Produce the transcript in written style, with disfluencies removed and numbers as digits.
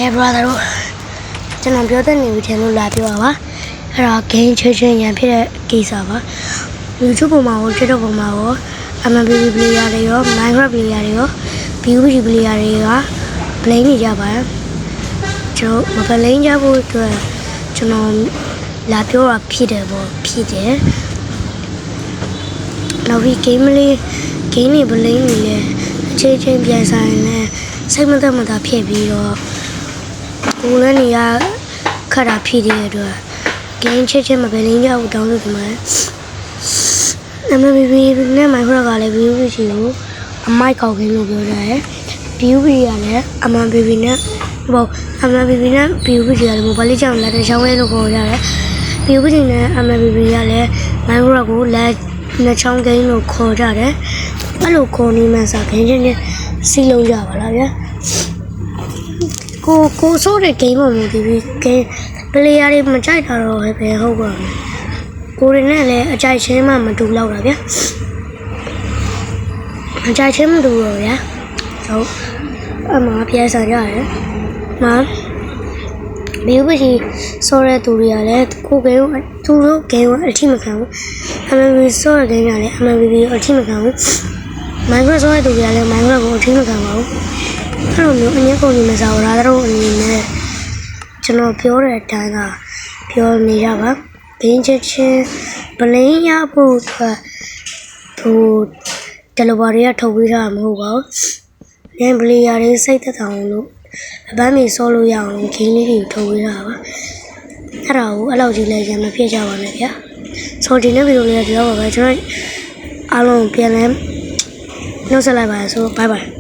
Okay brother တို့ကျွန်တော်ပြောတဲ့နေပြီးထင်လို့လာပြောတာပါအဲ့ဒါ game ချင်းရန်ဖြစ်တဲ့ကိစ္စပါ YouTube ပေါ်မှာရော TikTok ပေါ်မှာရော MMBB player တွေရော Minecraft player တွေရော PUBG player တွေက blame နေကြပါတယ်ကျွန်တော်မ blame ကြဖို့အတွက်ကျွန်တော်လာပြောတာဖြစ်တယ်ပေါ့ဖြစ်တယ်နောက်ပြီး game တွေ blame နေလေအချင်းပြန်ဆိုင်နေစိတ်မသက်မသာဖြစ်ပြီးတော့ကိုလည်းနေရခက်တာဖြစ်တဲ့အတွက် game ချင်းမ blame ကြဘူးတောင်းလို့ဒီမှာMMBB နဲ့ Minecraft ကလည်း PUBG ကိုအမိုက်ကောက်ခင်းလို့ပြောကြတယ် PUBG ကလည်း MMBB နဲ့ပေါ့ MMBB နဲ့ PUBG ကလည်း mobile ကြောင့်လက်တချောင်းလေးလို့ခေါ်ကြတယ် PUBG နဲ့ MMBB ကလည်း Minecraft ကိုလက်နှစ်ချောင်းခင်းလို့ခေါ်ကြတယ်အဲ့လိုခေါ်နေမှစားခင်းချင်းစီးလုံးကြပါလားဗျာကိုဆိုးတဲ့ game ပေါ်မှာဒီ game player တွေမကြိုက်တာတော့ပဲဟုတ်ပါမယ်ကိုရင်းနဲ့လည်းအကြိုက်ချင်းမှမတူတော့တာဗျာအကြိုက်ချင်းမတူတော့ဗျာဟုတ်အမှပြန်စားကြရတယ်မPUBGဆိုတဲ့သူတွေကလည်းကိုယ်ကသူတို့ game ကိုအထိမခံဘူး MMBB ဆိုတဲ့ game ကလည်း MMBB ကိုအထိမခံဘူး Minecraft ဆိုတဲ့သူတွေကလည်း Minecraft ကိုအထိမခံပါဘူးအဲ့လိုမျိုးအငြင်းကုန်နေမှာစားတော့တို့အနေနဲ့ကျွန်တော်ပြောတဲ့အတိုင်းကပြောနေရပါဘင်းချင်းဗလင်းရဖို့အတွက်ဟိုတယ်လီဗာတွေကထုတ်ပေးတာမဟုတ်ပါဘူး။ညပလီယာတွေစိတ်သက်သာအောင်လို့အပန်းမီဆောလို့ရအောင်ဂိမ်းလေးတွေထုတ်ပေးတာပါ။အဲ့ဒါကိုအဲ့လောက်ကြီးလည်းရံမဖြစ်ကြပါနဲ့ဗျာ။ဆိုဒီနေ့ဗီဒီယိုလေးကဒီတော့ပါပဲကျွန်တော်အားလုံးပြန်လဲနှုတ်ဆက်လိုက်ပါရစေ။ Bye bye